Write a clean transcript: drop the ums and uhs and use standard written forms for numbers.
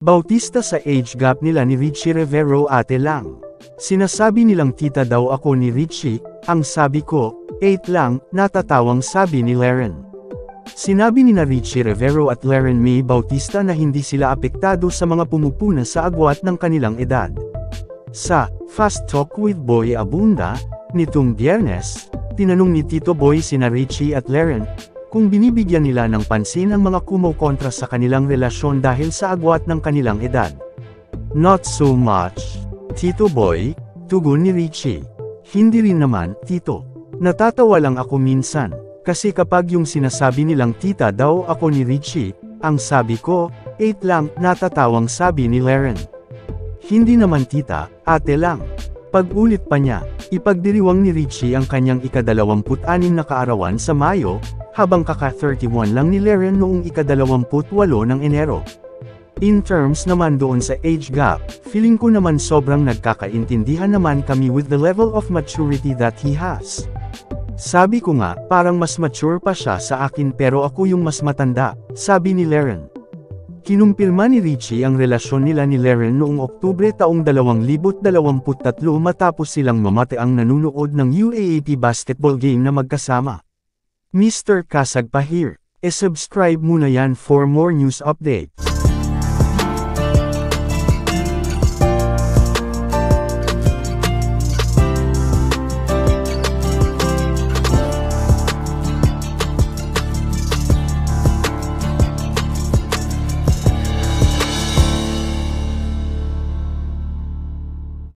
Bautista sa age gap nila ni Richie Rivero ate lang. Sinasabi nilang tita daw ako ni Richie, ang sabi ko, 8 lang, natatawang sabi ni Laren. Sinabi ni na Richie Rivero at Laren May Bautista na hindi sila apektado sa mga pumupuna sa agwat ng kanilang edad. Sa Fast Talk with Boy Abunda, nitong Biyernes, tinanong ni Tito Boy sina Richie at Laren, kung binibigyan nila ng pansin ang mga kumokontra sa kanilang relasyon dahil sa agwat ng kanilang edad. Not so much, Tito Boy, tugon ni Richie. Hindi rin naman, Tito. Natatawa lang ako minsan, kasi kapag yung sinasabi nilang tita daw ako ni Richie, ang sabi ko, 8 lang, natatawang sabi ni Laren. Hindi naman tita, ate lang. Pag-ulit pa niya, ipagdiriwang ni Richie ang kanyang ika-26 na kaarawan sa Mayo, habang kaka-31 lang ni Laren noong ika-28 ng Enero. In terms naman doon sa age gap, feeling ko naman sobrang nagkakaintindihan naman kami with the level of maturity that he has. Sabi ko nga, parang mas mature pa siya sa akin pero ako yung mas matanda, sabi ni Laren. Kinumpirma ni Richie ang relasyon nila ni Laren noong Oktubre taong 2023 matapos silang mamateang nanunood ng UAAP basketball game na magkasama. Mr. Kasag pa here. E-subscribe muna yan for more news updates.